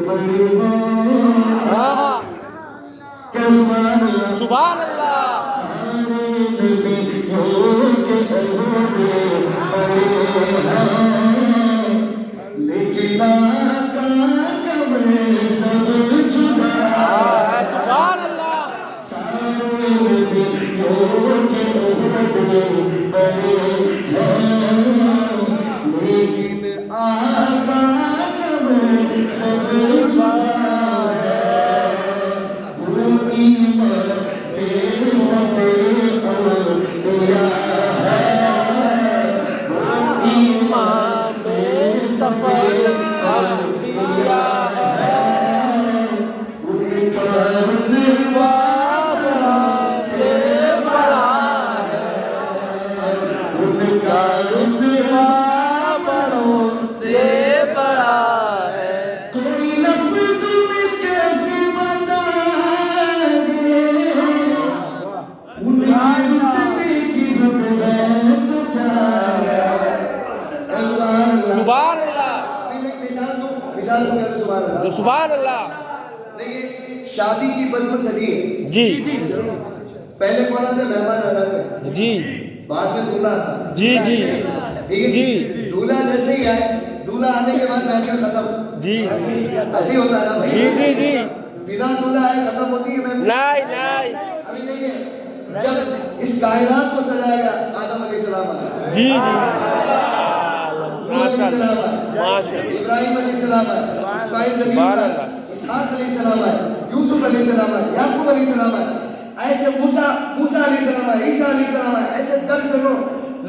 بڑی ہو سبحان اللہ سارے نبیوں کے عہدے بڑے ہیں لیکن آقا کا میں سب جدا ہے سبحان اللہ سارے نبیوں کے عہدے بڑے ہیں لیکن آقا کا میں سب جدا ہے وہ ایمان بے صفے اولیاء ہے وہ ایمان بے سفر انبیاء ہے ان کا رتبہ بڑا سے بڑا ہے ان کا رتبہ بڑوں سے بڑا ہے کوئی لفظ میں کیسے بتا دے ان کی رتبے کی رت ہے تو کیا ہے سبحان اللہ مثال کو کہتے سبحان اللہ سبحان اللہ دیکھیں شادی کی بزم سجی ہے جی پہلے کون آتے مہمان آ جاتے جی بعد میں دولہا آتا جی جی ٹھیک ہے جی دولہا جیسے ہی آئے دولہا آنے کے بعد محفل ختم جی ایسے ہی ہوتا ہے نا بھائی جی جی جی بنا دولہا آئے ختم ہوتی ہے محفل نہیں نہیں ابھی دیکھیں جب اس کائنات کو سجایا گیا آدم علیہ السلام آئے جی جی نوح علیہ السلام آئے ماشاء ابراہیم علیہ السلام آئے اسماعیل ذبیح سبحان آئے اللہ اسحاق علیہ السلام آئے یوسف علیہ السلام آئے یعقوب علیہ السلام آئے ایسے موسیٰ علیہ السلام آئے عیسیٰ علیہ السلام آئے ایسے درجنوں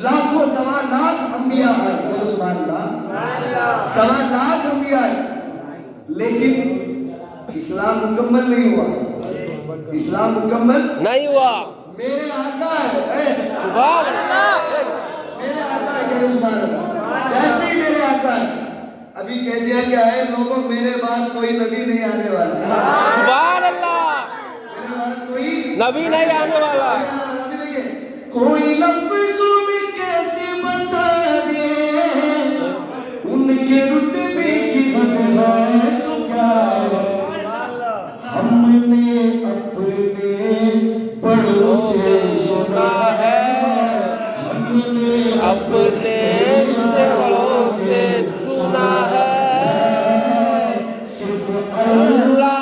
لاکھوں سوا لاکھ انبیاء آئے بولو سبحان اللہ سوا لاکھ انبیاء آئے لیکن اسلام مکمل نہیں ہوا اسلام مکمل نہیں ہوا میرے آقا ہے سبحان اللہ میرے آقا ہے کہ سبحان اللہ جیسے ہی میرے آقا ہے ابھی کہہ دیا کیا ہے لوگوں میرے بعد کوئی نبی نہیں آنے والا سبحان اللہ میرے بعد کوئی نبی نہیں آنے والا ابھی دیکھیں کوئی لفظ میں کیسے بتا دے ان کے رتبے کی حد ہے تو کیا ہے ہم نے اپنے بڑوں سے سنا ہے ہم نے اپنے سے بڑوں سے سنا ہے صرف اللہ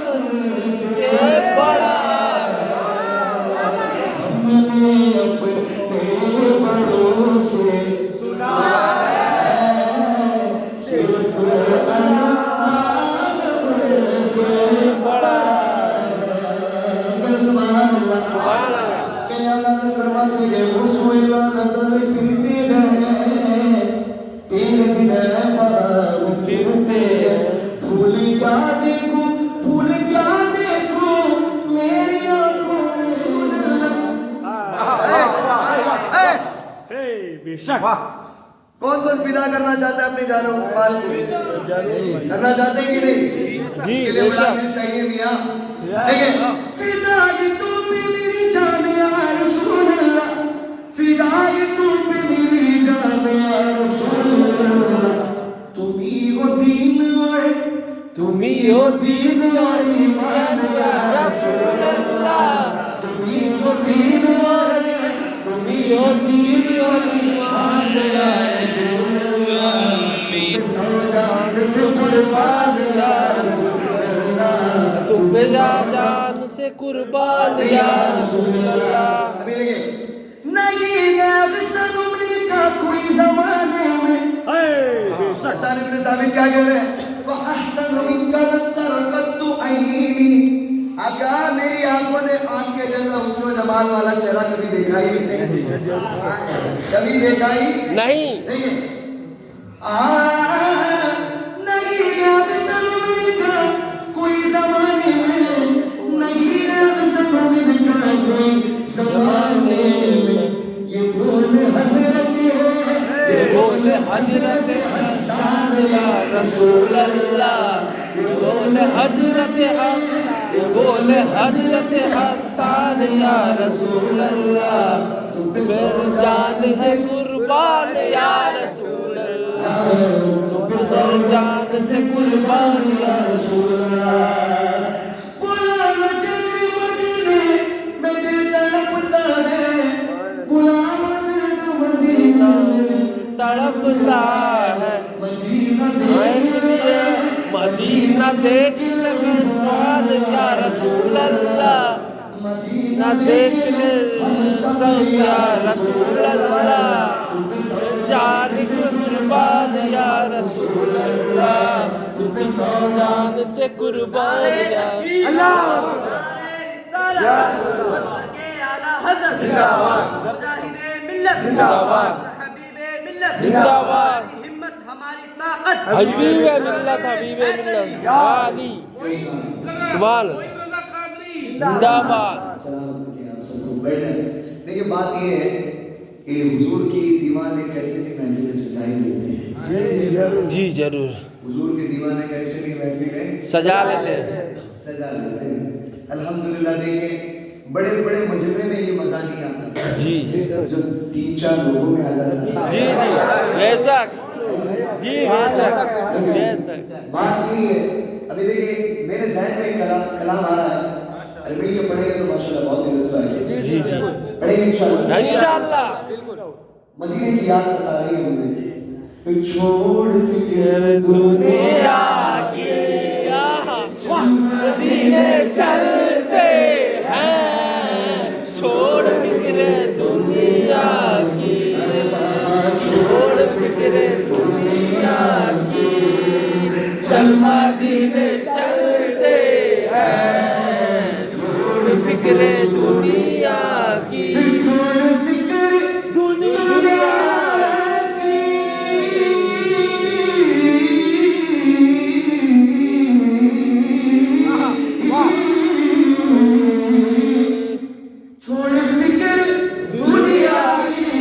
مجھ سے بڑا ہے ہم نے اپنے بڑوں سے سنا ہے صرف اللہ سے بڑا ہے سبحان اللہ سبحان اللہ میرے اللہ فرماتے گئے رسولہ نظر پھرتے گئے تین دن بہار پھرتے پھول کیا دیکھوں پھول کیا دیکھوں میری آنکھوں میں کون کون فدا کرنا چاہتا ہے اپنی جانوں مال کو کرنا چاہتے ہیں کہ نہیں اس کے لیے بڑا دل چاہیے میاں دیکھیں فدا کی تو پہ میری جان یا رسول اللہ فدا کی تو پہ میری جان یا رسول اللہ تم ہی ہو دین اور تم ہی ہو دین اور ایمان یا رسول اللہ تم ہی ہو دین اور تم ہی ہو دین اور ایمان یا رسول اللہ سو جان سے قربان یا رسول اللہ تم پہ جان سے قربان یا رسول اللہ ابھی دیکھیں نہیں یاد سنمن کا کوئی زمانے میں حسان ابن ثابت کیا کہہ رہے ہیں وَأَحْسَنُ مِنْكَ لَمْ تَرْقَتُّ عَيْنِينِ آقا میری آنکھوں نے آپ کے جیسا حسن و جمال والا چہرہ کبھی دیکھا ہی نہیں کبھی دیکھا ہی نہیں دیکھیں نہیں یاد سنمن کا کوئی زمانے میں نہیں یاد سنمن کا کوئی زمانے میں یہ بول حضرت ہے یہ بول حضرت حسان یا رسول اللہ یہ بول حضرت یہ بول حضرت حسان یا رسول اللہ تم پہ جان ہے قربان یا رسول اللہ तुम सर जान से कुर्बान या रसूल अल्लाह। बुलावा जल्दी मदीने में दिल तड़पता है, बुलावा जल्दी मदीने में दिल तड़पता है मदीना मदीना देख ले सवाल या रसूल अल्लाह। मदीना देख ले सब या रसूल अल्लाह। जान से कुर्बान या रसूल अल्लाह। तुझ सौ जान से कुर्बान या अल्लाह। जिंदाबाद हबीबे मिल्लत हबीबे मिल्लत वाली कमाल जिंदाबाद। सलामत रखिए आप सबको, बैठ जाए। देखिए बात ये है कि हुजूर की दीवाने कैसे भी महफिलें सजाई लेते हैं। जी जरूर हुजूर के दीवाने कैसे भी महफिलें सजा लेते हैं। सजा लेते हैं। अल्हम्दुलिल्लाह देखिए बड़े बड़े मजमे में ये मजा नहीं आता जी जो 3-4 लोगों में आ जाता है। जी बेशक जी बेशक बेशक। बात यही है, अभी देखिए मेरे जहन में एक कलाम आ रहा है, अरे मिल के पढ़ेंगे तो माशाल्लाह बहुत ही लुत्फ आएगा। जी जी पढ़ेंगे इंशाल्लाह। इंशाअल्लाह। मदीने की याद सता रही है मुझे, फिर छोड़ फिक्र दुनिया की मदीने चलते हैं, छोड़ फिक्र दुनिया की, छोड़ फिक्र दुनिया की, चल मदीने चलते हैं, छोड़ फिक्र दुनिया की, छोड़ फिक्र दुनिया छोड़ फिक्र दुनिया की,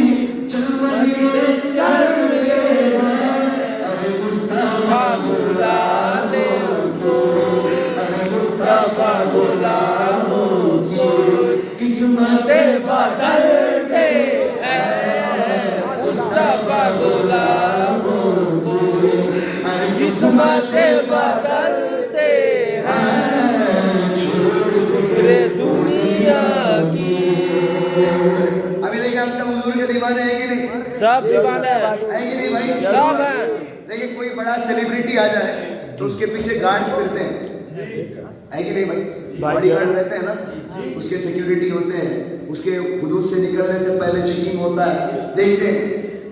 चल मदीने चलते हैं। अरे मुस्तफा बुला ले उनको, अरे मुस्तफा गुलामों को किस्मतें बदलते हैं, मुस्तफा गुलामों को किस्मतें बदलते हैं, छोड़ फिक्र दुनिया की। अभी देखिए हम सब हुजूर के दीवाने हैं कि नहीं? सब दीवाने हैं है कि नहीं भाई? सब हैं। देखिए कोई बड़ा सेलिब्रिटी आ जाए तो उसके पीछे गार्ड्स फिरते हैं, है कि नहीं भाई? बॉडी गार्ड रहते हैं ना, उसके सिक्योरिटी होते हैं, उसके हुदूद से निकलने से पहले चेकिंग होता है, देखते हैं।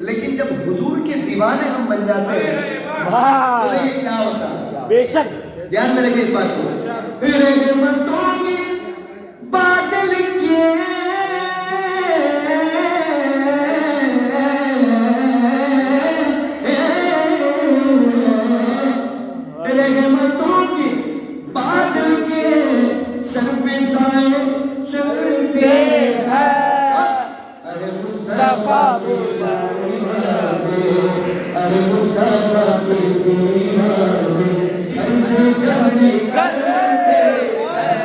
लेकिन जब हुजूर के दीवाने हम बन जाते हैं तो देखिए क्या होता है। बेशक ध्यान में रखिए इस बात को। रहमतों की बादल किए रहमतों की बादल के सर पे साए चलते हैं। अरे मुस्तफा अरे मुस्तफा के दीवाने घर से जब निकलते हैं,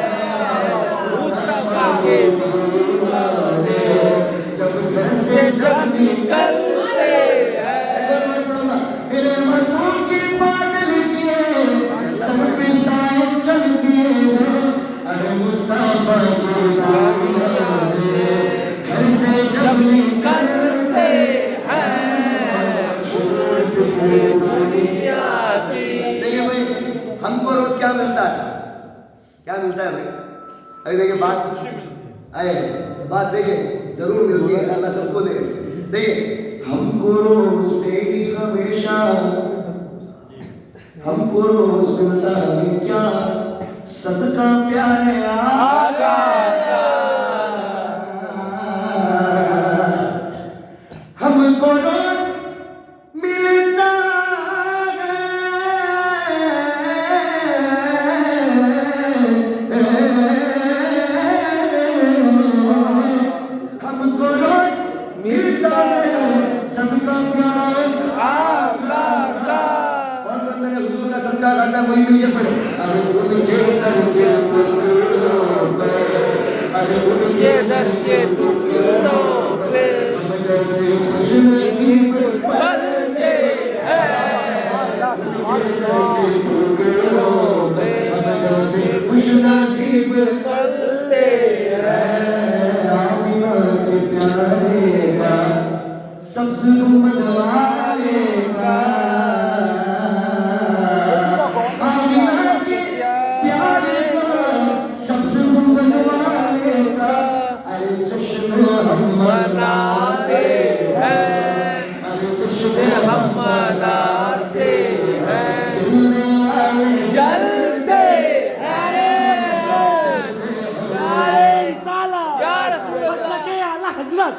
मुस्तफा के दीवाने जब घर से जब निकलते हैं, रहमतों के बादल के सर पे साए चलते हैं। अरे मुस्तफा के दीवाने घर से जब निकलते हैं, छोड़ फिक्र दुनिया की। देखिए भाई हमको रोज क्या मिलता है? क्या मिलता है भाई? अभी देखिए बात देखिए जरूर मिलती है, अल्लाह सबको दे। देखिए हमको रोज डेली हमेशा हमको रोज मिलता है क्या? सदका प्यारे आका हमको रोज मिलता हमको रोज मिलता है सबका प्यार आका का और मेरे हुजूर का सदका करता है वही नीचे पड़े। अरे उनके दर के टुकड़ों पे, अरे उनके दर के टुकड़ों पे हम जैसे खुशनसीब बनते हैं,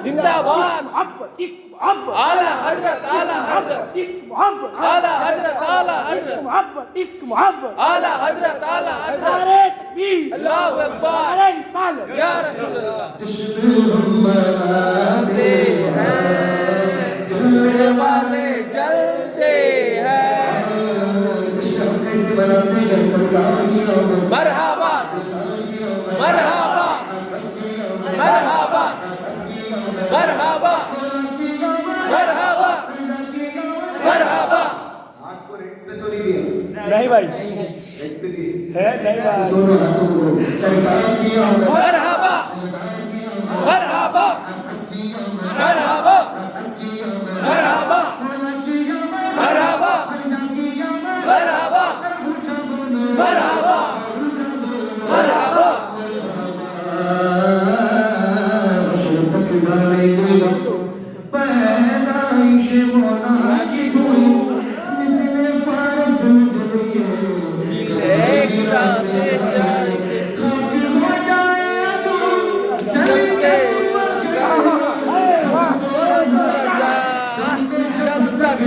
जिंदाबाद आला हजरत आला हजरत आला हजरत आला हजरत आला हजरत आला हजरत अल्लाहु अकबर या रसूल अल्लाह जलते हैं जलने वाले जलते हैं मरहबा मरहबा मरहबा मरहबा मरहबा मरहबा। आपको रेट पे तो नहीं दिया? नहीं भाई रेट पे दिए है नहीं भाई दोनों हाथों को सरकार की मरहबा मरहबा मरहबा मरहबा मरहबा मरहबा मरहबा मरहबा।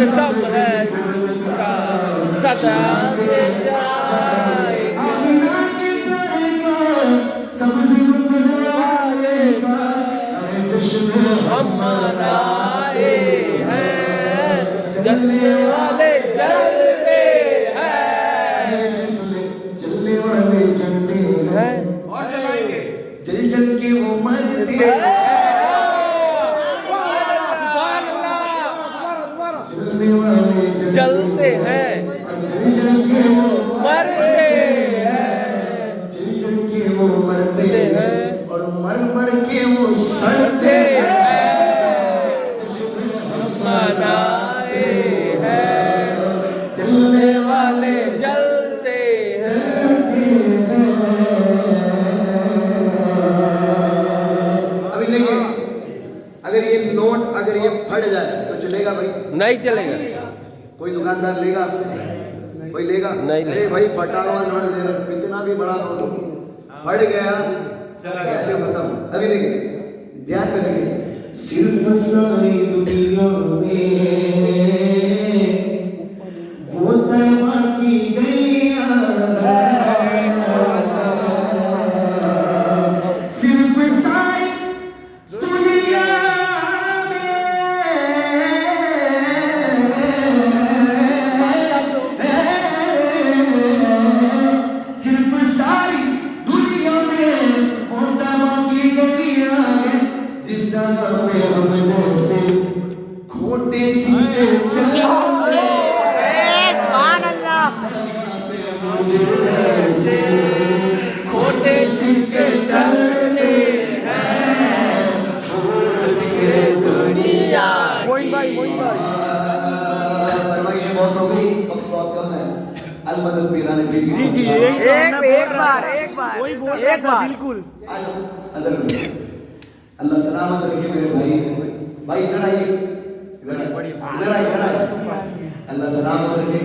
दम है का सदा के जाए हम मनाए हैं जलने वाले जलते हैं चलने वाले चलते हैं जल जल के वो मरते हैं चलने वाले जलते हैं जल जल के वो मरते हैं जल जल के वो मरते हैं और मर मर के वो सड़ते हैं मनाए हैं जलने वाले जलते हैं। अभी देखिए अगर ये नोट अगर ये फट जाए तो चलेगा भाई? नहीं चलेगा कोई दुकानदार लेगा आपसे? कोई लेगा? नहीं अरे भाई फटा हुआ नोट दे रहा, कितना भी बड़ा नोट हो, फट गया वैल्यू खत्म। अभी देखिए ध्यान में रखिए सिर्फ सारी दुनिया में वो तैमा की गलियां सिर्फ सारी दुनिया सिर्फ सारी दुनिया में वो तैमा की गलियां हैं जिस जगह पे हम जैसे खोटे सीधे चलते जैसे खोटे सिक्के चलते हैं दुनिया मोइन भाई फरमाइशें बहुत हो गई, वक्त बहुत कम है। अलमदद पीराने ठीक जी जी एक बार वही बोल रहा था बिल्कुल। अजल अल्लाह सलामत रखे मेरे भाई भाई इधर आइए इधर आइए अल्लाह सलामत रखे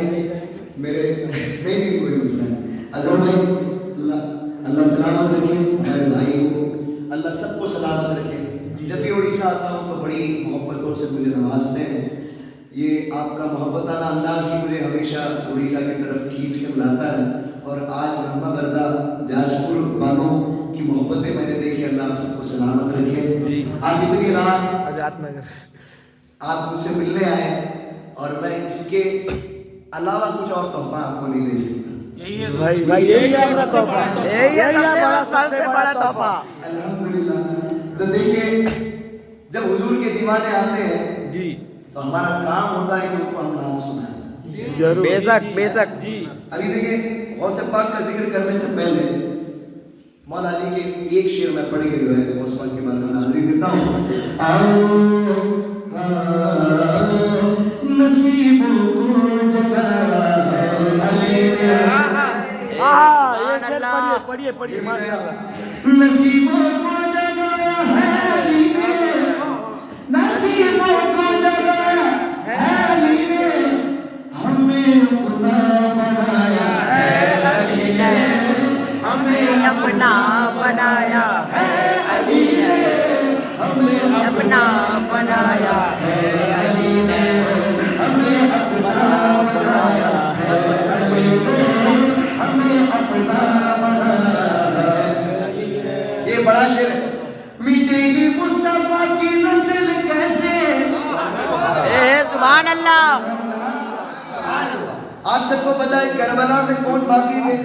मेरे नहीं कोई मसला नहीं। अजल भाई अल्लाह सलामत रखे मेरे भाई को, अल्लाह सबको सलामत रखे। जब भी उड़ीसा आता हूँ तो बड़ी मोहब्बतों से मुझे नवाजते हैं। ये आपका मोहब्बताना अंदाज ही मुझे हमेशा उड़ीसा की तरफ खींच कर लाता है और आज ब्रह्मा बरदा जाजपुर वालों की मोहब्बतें मैंने देखी। अल्लाह आप सबको सलामत रखे। आप इतनी रात आजाद नगर आप मुझसे मिलने आए और मैं इसके अलावा कुछ और तोहफा आपको नहीं दे सकता। भाई यही है अपना तोहफा, यही है सबसे बड़ा तोहफा। अल्हम्दुलिल्लाह। तो देखिए जब हुजूर के दीवाने आते हैं जी तो हमारा काम होता है कि उनको हम नाम सुनाएं। जरूर बेशक जी। अभी देखिए गौसे पाक का जिक्र करने से पहले मौला अली के एक शेर में पढ़ के जो है गौसे पाक के बारे में हाजिरी देता हूँ। नसीबों को जगाया है अली ने। पढ़िए माशाअल्लाह। नसीबों को जगाया है अली ने, नसीबों को जगाया है अली ने, हमें अपना बनाया है अली ने, हमें अपना बनाया है अली ने, हमें अपना अपना बनाया है अली ने हमें अपना बनाया है अली ने हमें अपना बनाया है। ये बड़ा शेर है। मिटेगी मुस्तफा की नस्ल कैसे। सुभान अल्लाह। आप सबको पता है करबला में कौन बाकी थे?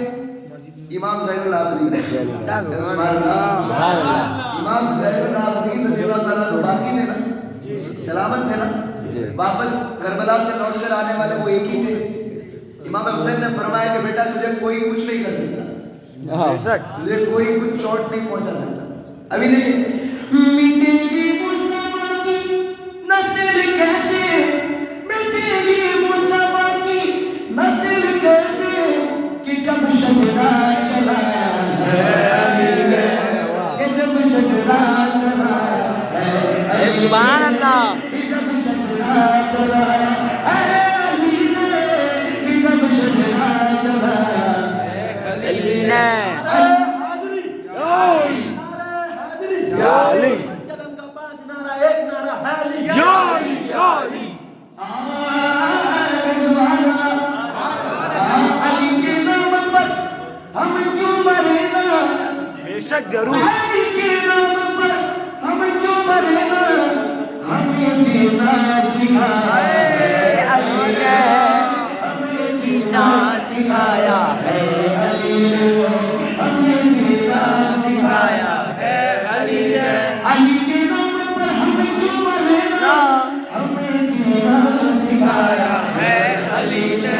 इमाम ज़ैनुल आबिदीन। इमाम ज़ैनुल आबिदीन रज़ियल्लाहु ताला अन्हु बाकी थे ना, सलामत थे ना। वापस करबला से लौट कर आने वाले वो एक ही थे। इमाम हुसैन ने फरमाया कि बेटा तुझे कोई कुछ नहीं कर सकता, तुझे कोई कुछ चोट नहीं पहुंचा सकता। अभी देखिए, मिटेगी मुस्तफा की नस्ल कैसे, मिटेगी मुस्तफा की नस्ल कैसे कि जब शजरा चलाया है अली ने, कि जब शजरा चलाया है सुभान अल्लाह। कि जब शजरा चलाया है अली ने, कि जब शजरा चलाया अली ने या अली अली के नाम पर हम क्यों मरे ना, बेशक जरूर। अली के नाम पर हम क्यों मरे ना, हमें जीना सिखाया है अली ने हमें जीना सिखाया है अली ने हमें जीना सिखाया है अली ने अली के नाम पर हम क्यों मरे ना, हमें जीना सिखाया है अली ने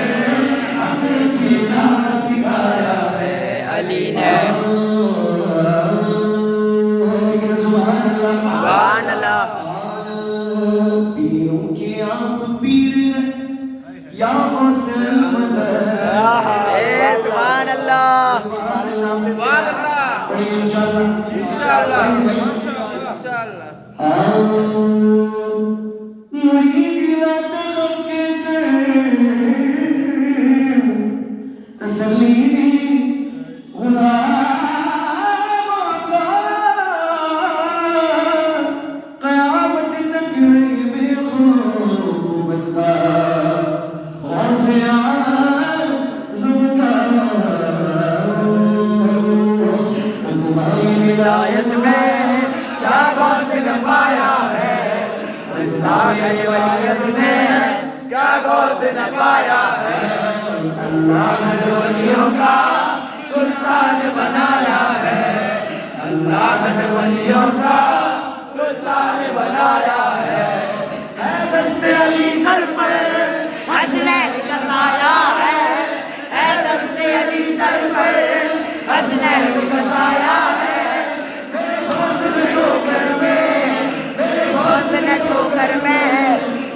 हमें जीना सिखाया है अली ने सुभान अल्लाह। पीरों के आप पीर या हौसल मदद। सुभान अल्लाह सुभान अल्लाह इंशाअल्लाह इंशाअल्लाह। मुरीद या तरफ के तसल्ली दी गुलामों का, क़यामत तक में खूब बंदा गौसे आज़म का। तुम्हारी विलायत में क्या गौस न पाया है, अल्लाह की वलीयत में क्या गौस न पाया है, अल्लाह ने वलियों का सुल्तान बनाया है, अल्लाह ने वलियों का सुल्तान बनाया है दस्ते अली सर पर हसनैन का साया है दस्ते अली सर पर हसनैन का साया है। मेरे हौसले ठोकर में, मेरे हौसले ठोकर में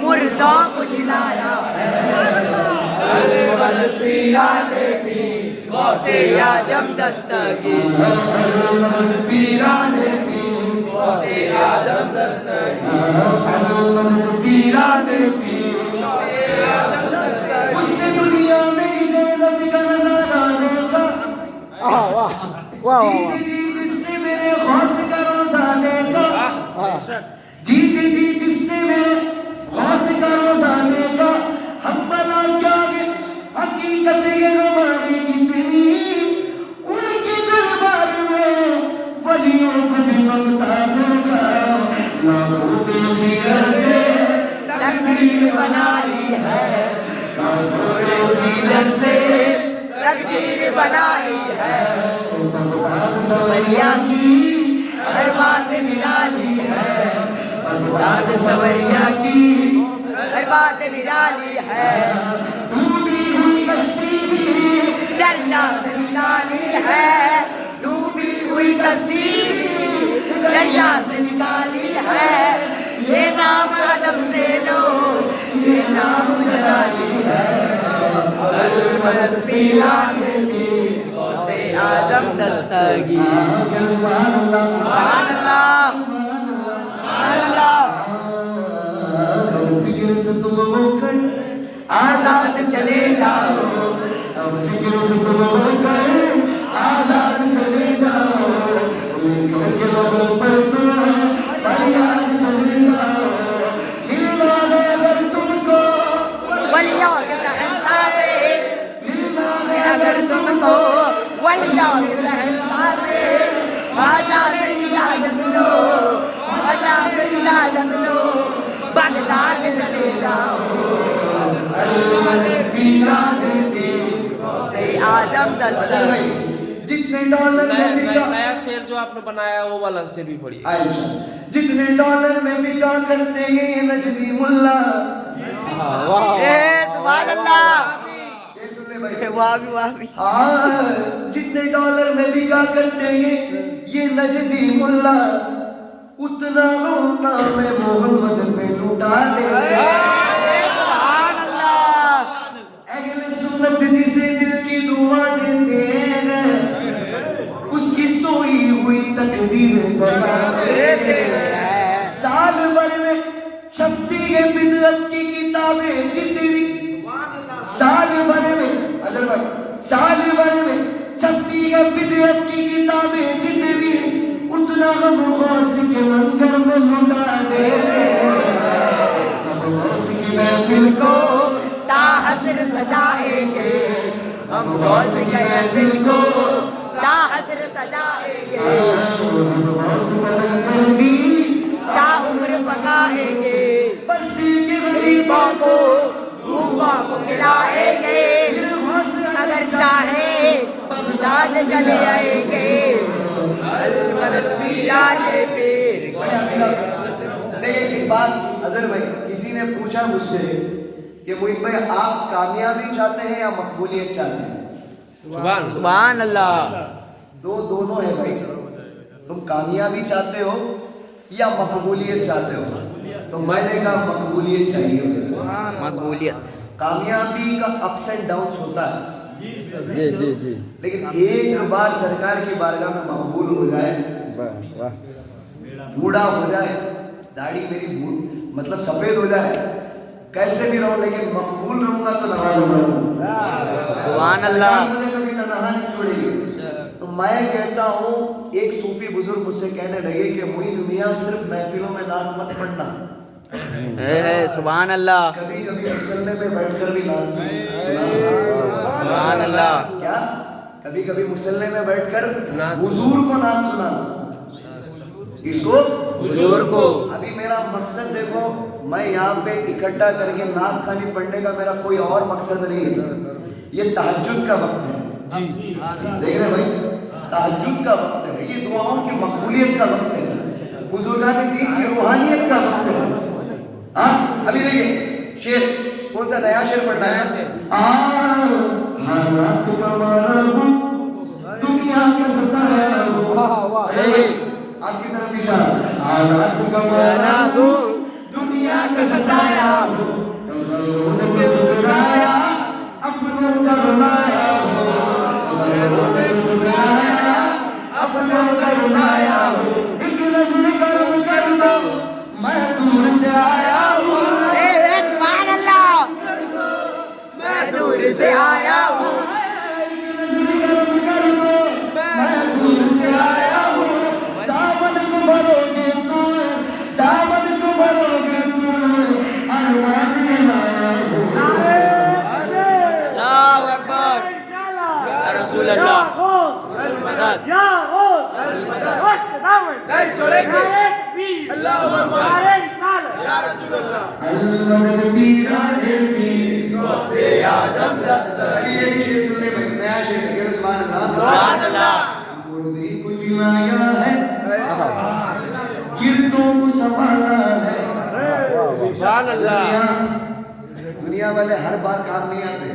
मुर्दों को जिलाया है। बल पीराने पीर गौसे आजम दस्तगीर बल पीराने पीर गौसे आजम दस्तगीर पीराने पीर। उसने दुनिया में जन्नत का नजारा देखा, वाह वाह वाह जीते जी जिसने मेरे खौस का रोजा देखा, वाह। जीते जी जिसने मेरे खौस का रोजा देखा, हम बना क्या हकीकत ये हमारी कितनी, उनके दरबार में वलियों को भी ममता होगा, लाखों ने सीरत से तकदीर बनाई है, लाखों ने सीरत से तकदीर बनाई है। भगवान सवरिया की हर बात निराली है, भगवान सवरिया की हर बात निराली है। डूबी हुई कश्ती भी दरिया से निकाली है, डूबी हुई कश्ती दरिया से निकाली है। ये नाम अदब से लो, ये नाम जलाली है। मदद पीराने पीर गौसे आजम दस्तगीर। सुभान अल्लाह सुभान अल्लाह सुभान अल्लाह। फिक्र से तुम होकर आजाद चले जाओ, अब फिक्र से तुम होकर आजाद चले जाओ, लेकर के लोगों पर तुम फरियाद चले जाओ सहनशाह से, ख्वाजा से इजाजत लो, ख्वाजा से इजाजत लो, बगदाद चले जाओ। से आजम अजहर भाई जितने डॉलर में बिका, नया शेर जो आपने बनाया वो वाला शेर भी पढ़िए। आयशा जितने डॉलर में बिका करते हैं ये नजदी मुल्ला। सुभान अल्लाह। शेर सुन ले भाई। वाह भी वाह भी। हाँ जितने डॉलर में बिका करते हैं ये नजदी मुल्ला, उतना रोना में मोहम्मद पे लुटा दे। सुभान अल्लाह। अगले सुन्नत जिसे दिल की दुआ देते हैं, उसकी सोई हुई तकदीर जगा देते हैं। साल भर में छपती है बिदअत की किताबें जितनी, साल भर में अजहर भाई साल भर में छपती है बिदअत की किताबें जितनी, उतना हम गौस के लंगर में लुटा देते हैं। हम गौस की महफिल को ताहसर सजाएंगे, हम गौस के महफिल को ताहसर सजाएंगे, भी ताउम्र पकाएंगे, बस्ती के गरीबों को भूखों को खिलाएंगे, अगर चाहे बगदाद चले आएंगे, अलमदद भी आए फिर। एक बात अजहर भाई, किसी ने पूछा मुझसे कि मोहित भाई आप कामयाबी चाहते हैं या मकबूलियत चाहते हैं? सुभान अल्लाह। दोनों है भाई, तुम कामयाबी चाहते हो या मकबूलियत चाहते हो? तो मैंने कहा मकबूलियत चाहिए। मकबूलियत। कामयाबी का अप्स एंड डाउन्स होता है, जी जी जी। लेकिन एक बार सरकार की बारगाह में मकबूल हो जाए, वाह। बूढ़ा हो जाए, दाढ़ी मेरी मतलब सफेद हो जाए, कैसे भी रहूं लेकिन मकबूल रहूंगा तो नमाज पढ़ूंगा। सुभान अल्लाह। मुझे कभी तनहा नहीं छोड़ेगी। तो मैं कहता हूँ, एक सूफी बुजुर्ग मुझसे कहने लगे कि मुईद मियाँ सिर्फ महफिलों में नात मत पढ़ना, सुभान अल्लाह। कभी कभी मुसल्ले में बैठकर भी नात सुभान अल्लाह। क्या कभी कभी मुसल्ले में बैठकर हुजूर को नात सुनाना। इसको हुजूर को। अभी मेरा मकसद देखो, मैं यहाँ पे इकट्ठा करके नात खानी पढ़ने का मेरा कोई और मकसद नहीं है। ये तहज्जुद का वक्त है, देख रहे भाई, तहज्जुद का वक्त है, ये दुआओं की मकबूलियत का वक्त है, बुजुर्गान दीन की रूहानियत का वक्त है। हाँ अभी देखिए शेर, कौन सा नया शेर पढ़ना है? हालात का मारा हूँ, दुनिया का सताया हूँ। आपकी तरफ इशारा। हालात का मारा हूँ, दुनिया का सताया हूँ, अपनों का रुलाया हूँ, अपनों का रुलाया हूँ। एक नजर कर्म कर दो, मैं दूर से आया हूँ। सुभान अल्लाह। मैं दूर से आया हूँ। एक नजर कर्म कर दो, मैं दूर से आया हूँ। दामन को भरोगे तू, दामन को भरोगे तू, अरमान में लाया हूँ। अल्लाहु अकबर। या रसूल अल्लाह। मदद। नहीं छोड़ेंगे। अल्लाहु अकबर। अलमदद पीरा है पीर गौसे आजम दस्तगीर। ये भी शेर सुन ले भाई, नया शेर है। सुभान अल्लाह। सुभान अल्लाह। मुर्दे को जिलाया है, गिरदों को संभाला है। सुभान अल्लाह। दुनिया वाले हर बार काम नहीं आते,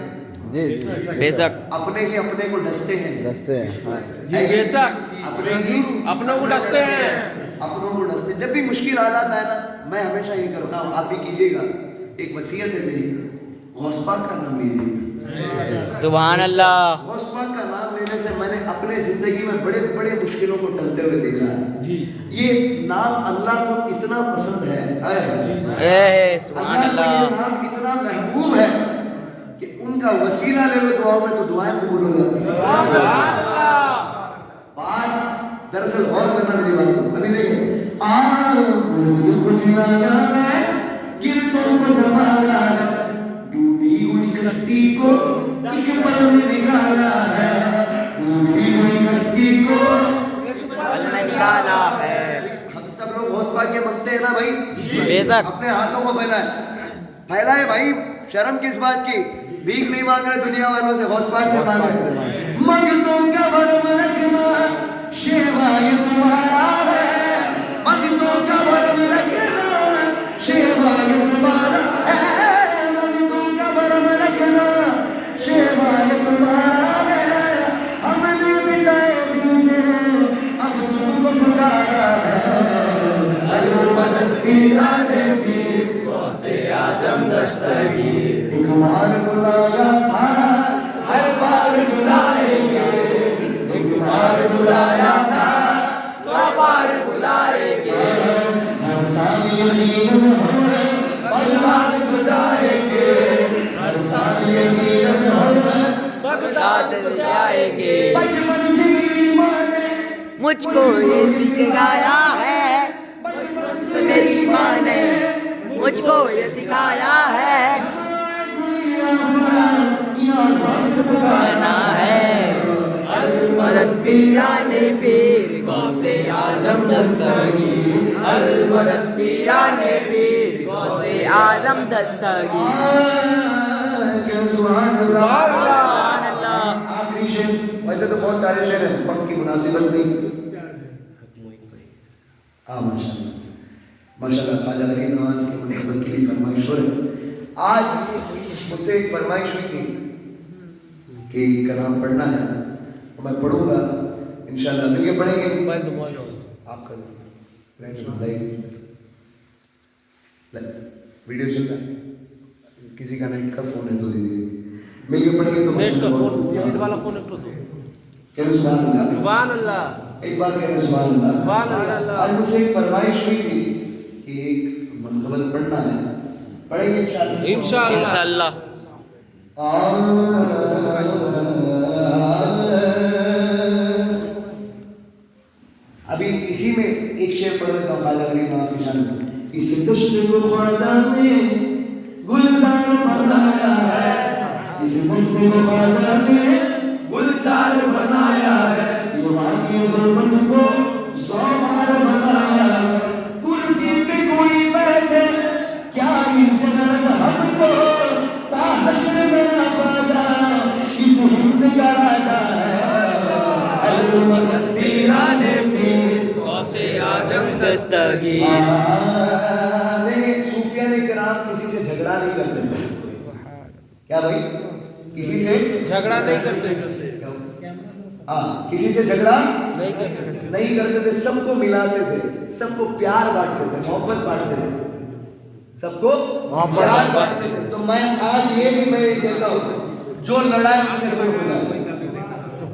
जी जी। बेशक। अपने ही अपने को डसते हैं, दस्ते हैं। बेशक अपने ही अपनों को डसते हैं। अपनों को डसते। जब भी मुश्किल हालात आए ना, मैं हमेशा ये करता हूँ, आप भी कीजिएगा, एक वसीयत है मेरी, गौस पाक का नाम लीजिएगा। सुभान अल्लाह। गौस पाक का नाम लेने से मैंने अपने जिंदगी में बड़े बड़े मुश्किलों को टलते हुए देखा है। ये नाम अल्लाह को इतना पसंद है, सुभान अल्लाह को अल्लाह। ये नाम इतना महबूब है कि उनका वसीला ले लो दुआओं में तो दुआएं कबूल हो जाती हैं। बात दरअसल गौर करना मेरी बात को। अभी देखिए, गिरतों को संभाला है, डूबी हुई कश्ती को एक पल में निकाला है, डूबी हुई بے شک اپنے ہاتھوں کو پھیلائے بھائی. شرم کس بات کی؟ بھیک نہیں مانگ رہے دنیا والوں سے, غوث پاک سے مانگ رہے. منگتوں کا بھرم رکھنا شیوا یہ تمہارا ہے, منگتوں کا بھرم رکھنا شیوا یہ تمہارا ہے, منگتوں کا بھرم رکھنا شیوا یہ تمہارا ہے. ہم نے بتائے دل سے اب تم کو پکارا ہے, مدد پیرانے پیر غوث اعظم دستگیر. ایک بار بلایا تھا ہر بار بلائیں گے, ایک بار بلایا تھا 100 بار بلائیں گے. ہر سال یقین ہمیں بغداد بجائیں گے, ہر سال یقین ہمیں بغداد جائیں گے. بچپن سے میری ماں نے مجھ کو یہ سکھایا ہے, بچپن سے میری ماں نے مجھ کو یہ سکھایا ہے, گانا ہے مدد پیرانے پیر غوث اعظم دستگیر, المدد پیرانے پیر غوث اعظم دستگیر. سبحان اللہ. سبحان اللہ. آخری شعر, ویسے تو بہت سارے شعر ہیں, وقت کی مناسبت نہیں. ماشاءاللہ خواجہ غریب نواز کی منقبت کی بھی فرمائش ہو رہی. آج مجھ سے ایک فرمائش ہوئی تھی کہ کلام پڑھنا ہے, میں پڑھوں گا انشاءاللہ. مل کے پڑھیں گے. آپ کا ویڈیو چل رہا ہے, کسی کا نیٹ کا فون ہے تو دے دیجیے. مل کے پڑھیں گے تو نیٹ والا فون ہے تو کہہ سبحان اللہ. سبحان اللہ. ایک بار کہہ سبحان اللہ. سبحان اللہ. آج مجھ سے ایک فرمائش ہوئی تھی کہ ایک منقبت پڑھنا ہے, پڑھیں گے انشاءاللہ. انشاءاللہ. ابھی اسی میں ایک شعر پڑھ لیتا ہوں خواجہ غریب نواز کی شان میں. اس دشت کو خواجہ نے گلزار بنایا ہے, اس دشت کو خواجہ نے گلزار بنایا ہے, یہ وادی ظلمت کو 100 بار بنایا ہے. کرسی پہ کوئی بیٹھے کیا اس غرض ہم کو, تا حشر میرا خواجہ اس ہند کا راجہ ہے, المدد پیرانے پیر غوث اعظم دستگیر. صوفیہ نے کرام کسی سے جھگڑا نہیں کرتے تھے. کیا بھائی؟ کسی سے جھگڑا نہیں کرتے, ہاں کسی سے جھگڑا نہیں کرتے تھے. سب کو ملاتے تھے, سب کو پیار بانٹتے تھے, محبت بانٹتے تھے, سب کو پیار بانٹتے تھے. تو میں آج یہ بھی میں یہ کہتا ہوں, جو لڑائے ان سے دور ہو جائے,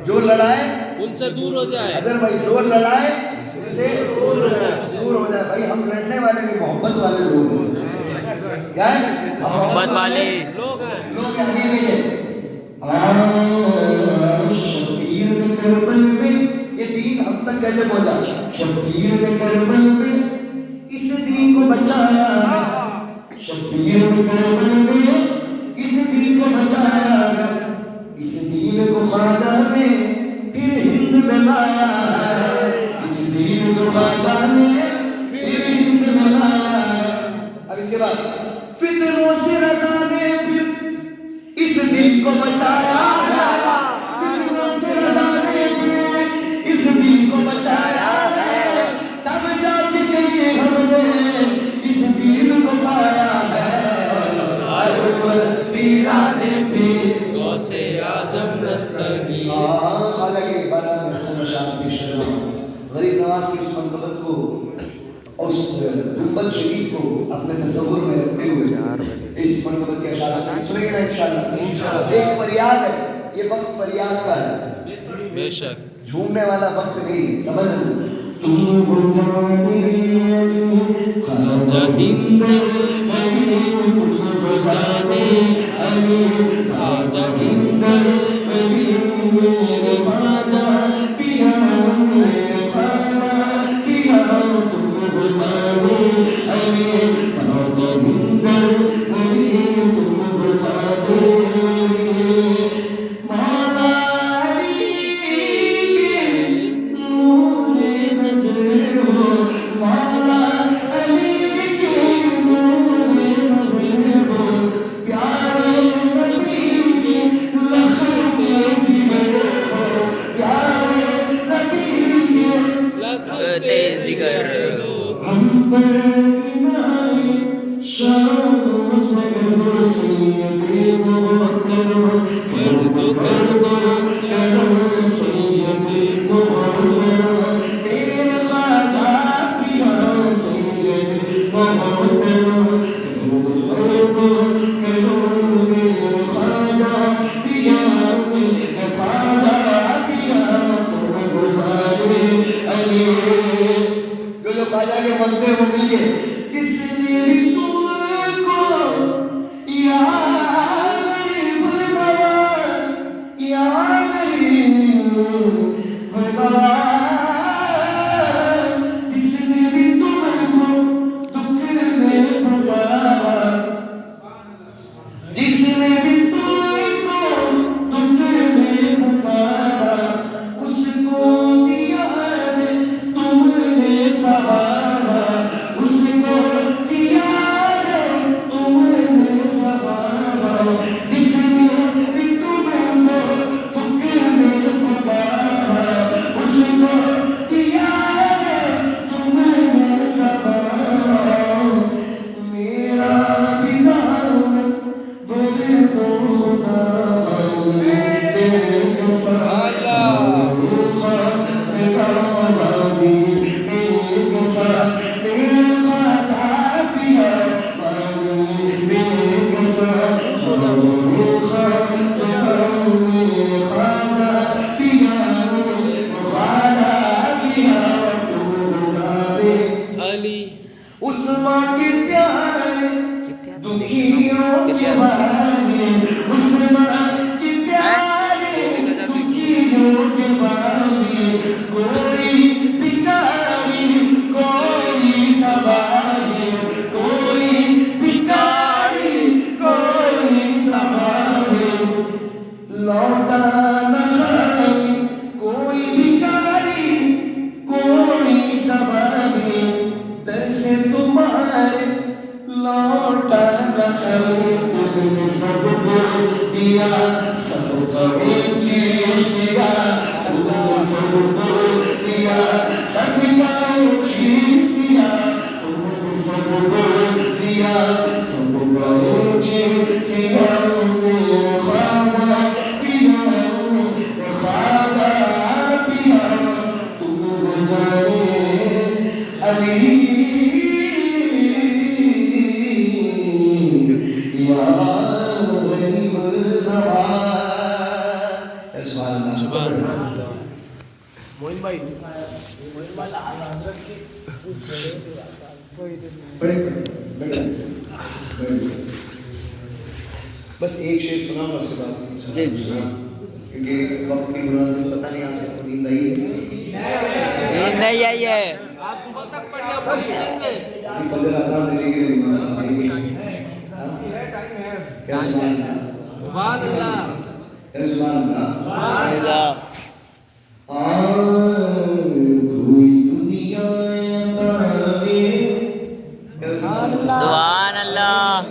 جو لڑائے ان سے دور ہو جائے. اگر بھائی جو لڑائے ان سے دور ہو جائے. بھائی ہم لڑنے والے نہیں, محبت والے لوگ ہیں. کیا ہے؟ محبت والے لوگ ہیں. ابھی دیکھیں شبیر نے کربل میں, یہ دین ہم تک کیسے پہنچا؟ شبیر نے کربل میں اس دین کو بچایا, شبیر نے کربل میں اس دین کو بچایا, اس دین کو خواجہ نے پھر ہند میں لایا, اس دین کو خواجہ نے پھر ہند میں لایا. اب اس کے بعد فتنوں سے رضا نے پھر اس دین کو بچایا ہے, فتنوں سے رضا نے پھر اس دین کو بچایا ہے, تب جا کے کہیں ہم نے اس دین کو پایا ہے. المدد پیرانے پیر غوث اعظم دستگیر. خواجہ کے بارہ میں شان پیش کر رہا ہوں. غریب نواز کی اس منقبت کو, اس گنبد شریف کو اپنے تصور میں رکھتے ہوئے اس منقبت کے اشارات سنیں گے نا انشاءاللہ. ایک فریاد ہے, یہ وقت فریاد کا ہے, بے شک. جھومنے والا وقت نہیں, سمجھ لو. تم بجانے خواجہ ہند علی, تم بجانے علی خواجہ ہند علی, میرے خواجہ پیا میرے خواجہ پیا, تم بجانے علی خواجہ ہند علی, تم بجانے علی. مولا علی کے نور نظر ہو, مولا علی کے सूरत जिगर हम पर इनायत शान सगर सैयदे मोहतरम कर दो करम सैयदे मोहतरम तेरे ख्वाजा पिया सैयदे मोहतरम कर दो मेरे ख्वाजा पिया मेरे ख्वाजा पिया तुम गुजारे अली जो ख्वाजा के बनते हैं वो मिल गए किसने भी तुमको यार भगवा जिसने भी तुमको दुख में पुकारा जिसने भी तुमको दुख में पुकारा उसको दिया है तुमने सहारा उसको दिया है तुमने सहारा जिसने भी तुमको दुख में पुकारा उसको दिया है तुमने सहारा मेरा विधान बोले तो खुदा अली उस्मा के प्यारे दुखियों के बारे उस्मा के प्यारे दुखियों के बारे कोई भिखारी कोई सवारी कोई भिखारी कोई सवारी लौटा न खाली कोई भिखारी कोई सवारी दर से तुम्हारे लौटा न खाली तुमने सबको दिया सबको एक चीज दिया तुमने सबको दिया सबका एक चीज दिया तुमने सबको दिया सबका एक चीज दिया मेरे ख्वाजा पिया मेरे ख्वाजा पिया तुम गुजारे अली या गरीब नवाज सुभान अल्लाह मोइन भाई बड़े बस एक शेर सुना और उसके बाद जी जी क्योंकि वक्त की मुनासिब पता नहीं आपसे को नींद आई है नहीं आई है आप सुबह तक पढ़िए पढ़ लेंगे फजर अज़ान देने के लिए इमाम साहब आएंगे क्या सुभान अल्लाह सुभान अल्लाह क्या सुभान अल्लाह अल्लाह कोई दुनिया पावे सुभान अल्लाह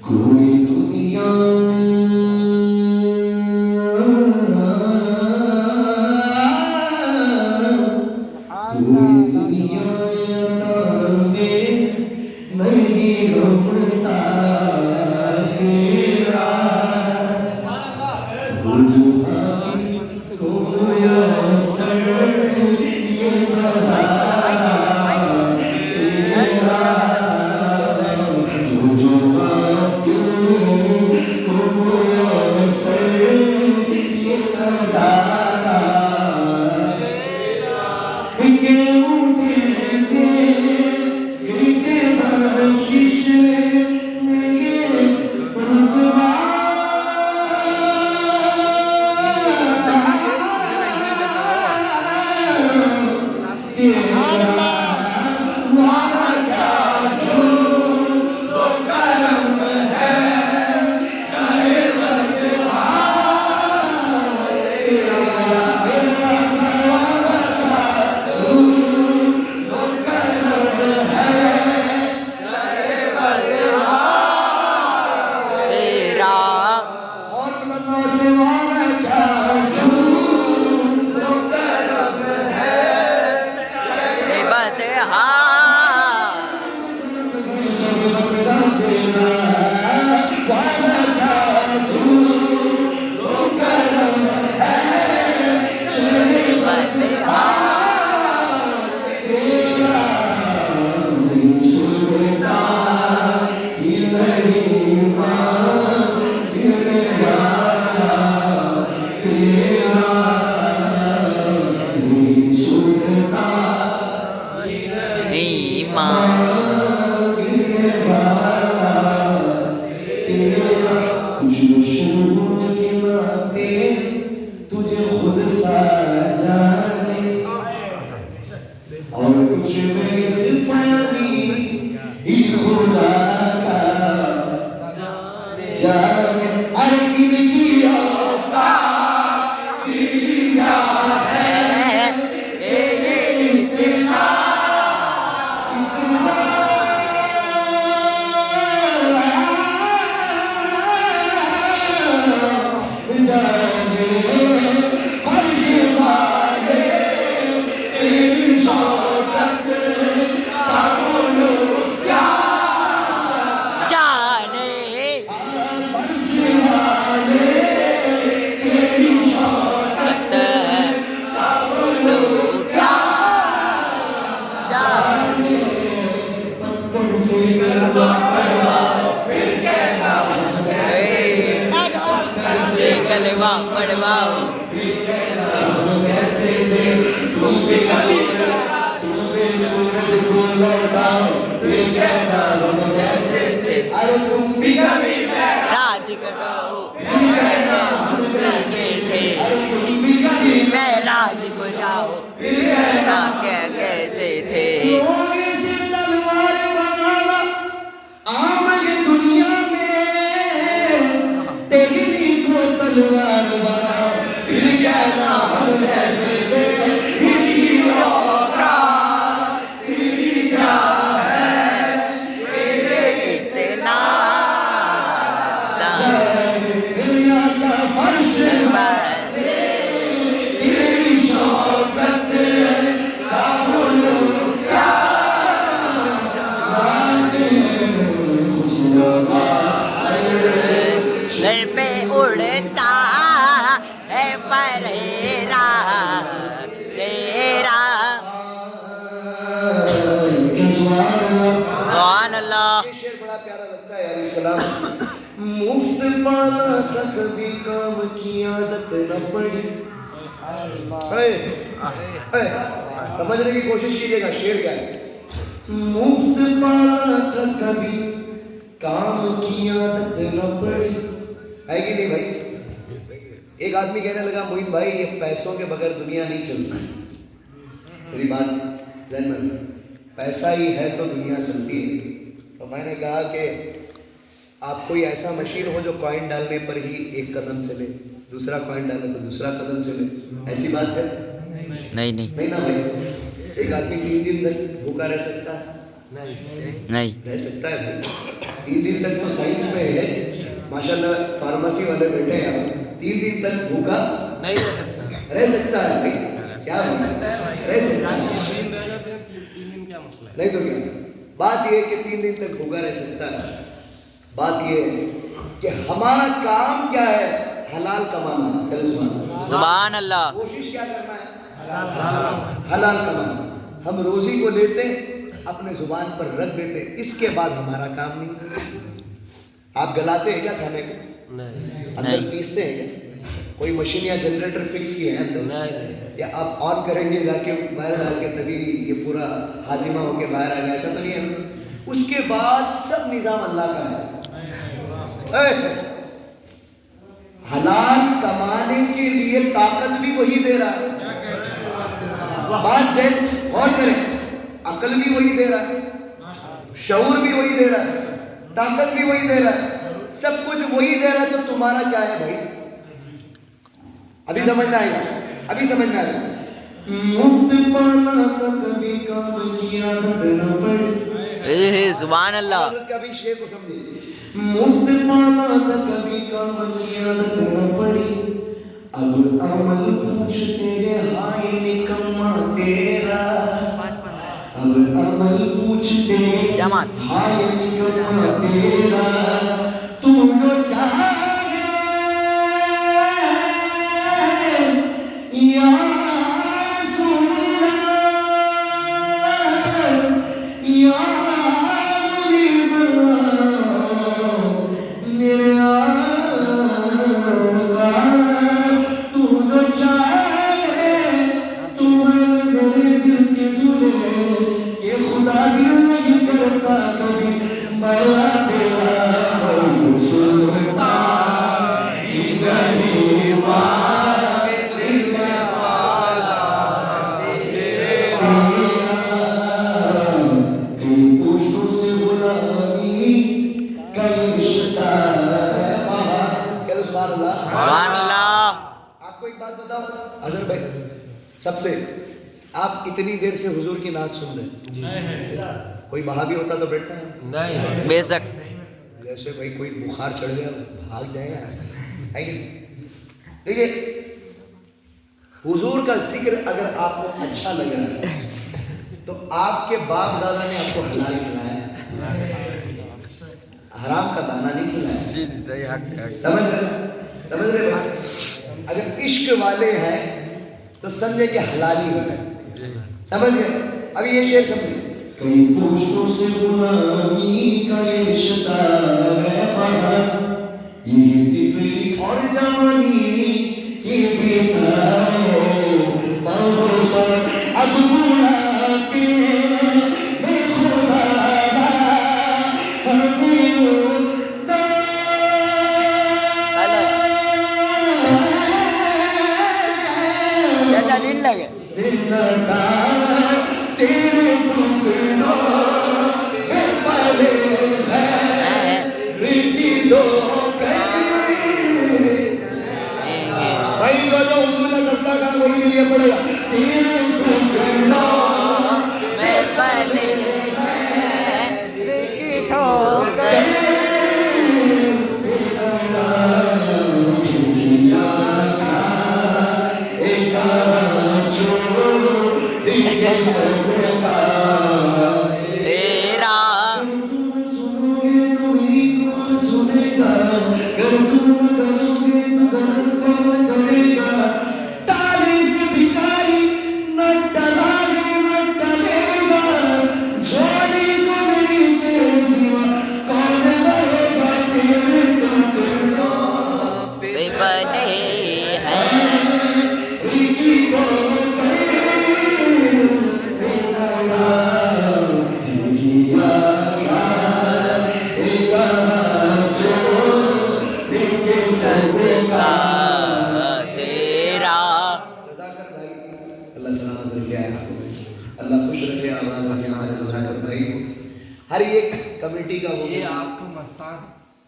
कोई दुनिया कोई दुनिया पावे नहीं रमता तेरा आज को जाओ ना क्या कैसे थे लोग से तलवार बनाना आम है दुनिया में, तेरी को तलवार बनाओ फिर क्या ना हम जैसे इतना दुनिया का फर्श तेरी शौकत का बोलो क्या घर पे उड़ता है फरेरा तेरा सुभान अल्लाह। ये शेर बड़ा प्यारा लगता है यार इस कलाम। मुफ्त पाना था कभी काम की आदत न पड़ी। समझने की कोशिश कीजिएगा शेर क्या है। मुफ्त पाना था कभी काम की आदत न पड़ी, है कि नहीं भाई। एक आदमी कहने लगा मोइन भाई ये पैसों के बगैर दुनिया नहीं चलती। मेरी बात ध्यान में, पैसा ही है तो दुनिया चलती है। तो मैंने कहा कि आप कोई ऐसा मशीन हो जो कॉइन डालने पर ही एक कदम चले, दूसरा कॉइन डाले तो दूसरा कदम चले, ऐसी बात है? नहीं नहीं ना भाई। एक आदमी 3 दिन तक भूखा रह सकता है? नहीं रह सकता है भाई। 3 दिन तक तो साइंस में है, माशाल्लाह फार्मेसी वाले बैठे हैं। 3 दिन तक भूखा नहीं रह सकता। रह सकता है भाई, क्या रह सकता है, नहीं तो क्या। बात ये है कि 3 दिन तक भूखा रह सकता है। बात ये है कि हमारा काम क्या है, हलाल कमाना। सुभान अल्लाह। कोशिश क्या करना है, हलाल कमाना। हम रोजी को लेते अपने जुबान पर रख देते, इसके बाद हमारा काम नहीं। आप गलाते हैं क्या खाने को? अंदर नहीं। पीसते हैं क्या? कोई मशीन या जनरेटर फिक्स किया है अंदर? नहीं। या आप ऑन करेंगे जाके बाहर डाल के तभी ये पूरा हाजिमा होके बाहर आ गया, ऐसा तो नहीं है। उसके बाद सब निजाम अल्लाह का है। हलाल कमाने के लिए ताकत भी वही दे रहा है। बात से गौर करें, अकल भी वही दे रहा है, शऊर भी वही दे रहा है, ताकत भी वही दे रहा है, सब कुछ वही दे रहा है। तो तुम्हारा क्या है भाई? अभी समझ में आएगा, अभी समझ में आएगा। मुफ्त पाना तो कभी काम की आदत न पड़ी। सुभान अल्लाह। कभी शेर को समझिए। मुफ्त पाना तो कभी काम की आदत न पड़ी। अब अमल पूछ तेरे हाय निकम्मा तेरा। अब अमल पूछ तेरे जमात। हाय निकम्मा तेरा। तू जो चाहे या सुनना या मेरे आका, तू जो चाहे तू मेरे दिल के दूल्हे, ये खुदा दिल नहीं करता कभी मैला तेरा सुनता ही नहीं आपको एक बात बताओ अजहर भाई, सबसे आप इतनी देर से हुजूर की नात सुन रहे हैं, कोई वहाबी होता तो बैठता है नहीं। बेशक। जैसे भाई कोई बुखार चढ़ गया भाग जाएगा, है कि देखिए हुजूर का जिक्र अगर आपको अच्छा लग रहा है तो आपके बाप दादा ने आपको हलाल खिलाया, हराम का दाना नहीं खिलाया। जी सही हक समझ रहे भाई? अगर इश्क वाले हैं तो समझे कि हलाली है, समझ गए? अभी ये शेर समझिए। कई पुरुषों से गुलामी का ये रिश्ता है बाहर, ये तिफली और जवानी की बेटा भरोसा अब बुलाते मैं खुदा जा नहीं लगे जिंदा तेरे टुकड़ों में पले हैं रिकी दो भाई जो उर्दू सबका काम वही लिए पड़ेगा तेरे टुकड़ों मैं पहले ठोकर तेरा पे बने हैं सदका तेरा रज़ाकर भाई अल्लाह सलामत रखे आपको अल्लाह खुश रखे आवाज़ रखे हमारे रज़ाकर भाई को हर एक कमेटी का वो ये आपका मस्तान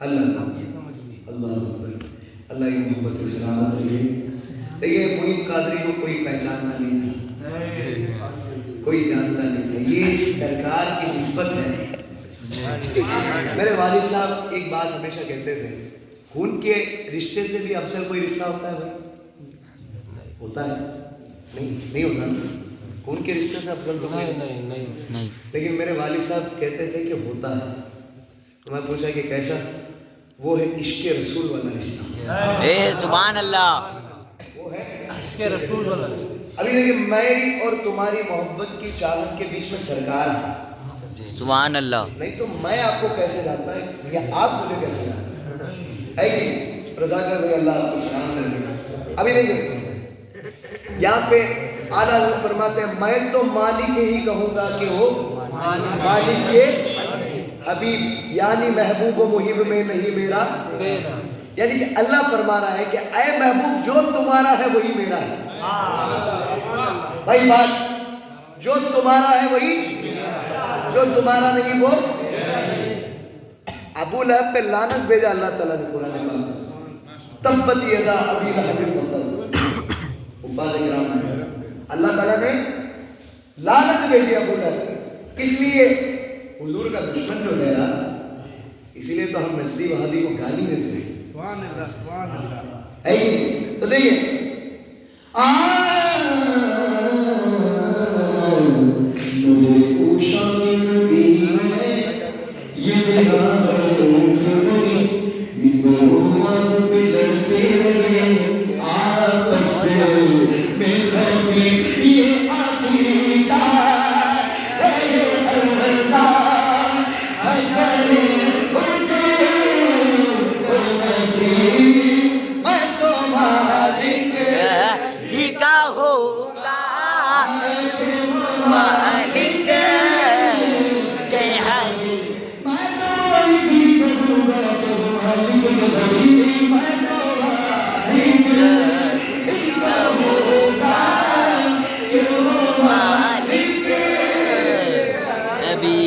अल्लाह ये समझिए अल्लाह अकबर अल्लाह की मोहब्बत की सलामत रखे। देखिए मुईन कादरी को कोई पहचानना नहीं था कोई जानता नहीं था ये सरकार की निस्बत है। मेरे वालिद साहब एक बात हमेशा कहते थे खून के रिश्ते से भी अफजल कोई रिश्ता होता है भाई होता है नहीं होता ना खून के रिश्ते से अफजल तो कोई नहीं लेकिन मेरे वालिद साहब कहते थे कि होता है। तो मैं पूछा कि कैसा वो है इश्क रसूल वाला रिश्ता ए सुभान अल्लाह वो है इसके रसूल वाला अभी देखिए मेरी और तुम्हारी मोहब्बत की चाहत के बीच में सरकार है सुभान अल्लाह नहीं तो मैं आपको कैसे जानता है या आप मुझे कैसे जानते है कि रज़ाकर भाई अल्लाह आपको सलाम करने अभी देखिए यहाँ पे आला हज़रत फरमाते हैं मैं तो मालिक ही कहूँगा कि वो मालिक के हबीब यानी महबूब व मुहिब में नहीं मेरा यानी कि अल्लाह फरमा रहा है कि ऐ महबूब जो तुम्हारा है वही मेरा है भाई बात जो तुम्हारा है वही जो तुम्हारा नहीं वो अबू लहब पे लानत भेजा अल्लाह ताला ने कुरान में तब्बत यदा अबी लहब व तब उफाज किराम अल्लाह ताला ने लानत भेजी अबू लहब किस लिए हुजूर का दुश्मन जो है ना इसीलिए तो हम नजदी वहाबी को गाली देते हैं है कि नहीं? तो देखिए मुझे पूछा कि नबी है ये मेरा पे लड़ते रहे आपस में खबी ये अकीदा ये अलविदा करे मुझे ओ नसीब मैं तो मालिक ही का होगा मालिक के हंसी मालिक अभी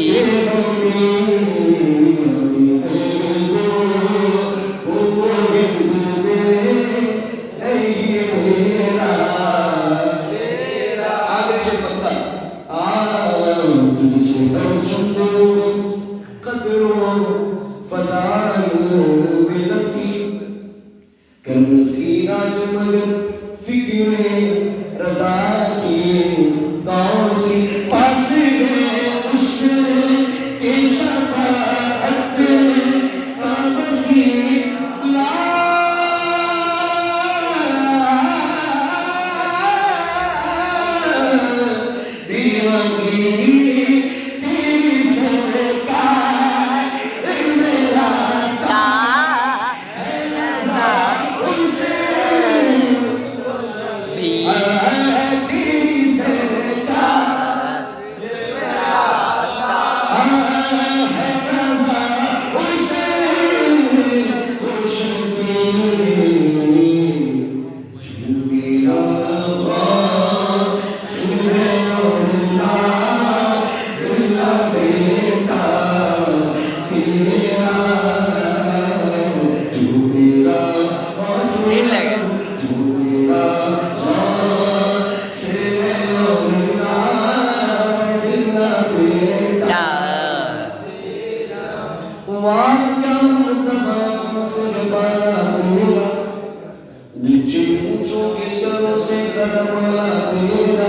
مولا تیرا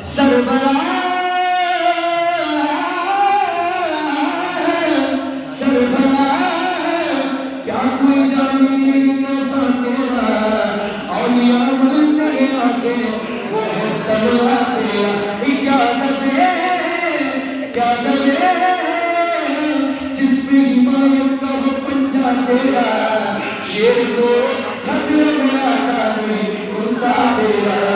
سربراہ کیا کوئی جانے کہ کیسا تیرا اولیاء بنتے آگے وہ ہے تلوا تیرا کیا دے جس میں حمایت کا وہ پنجہ تیرا شیر کو خطر میں آتا نہیں بنتا تیرا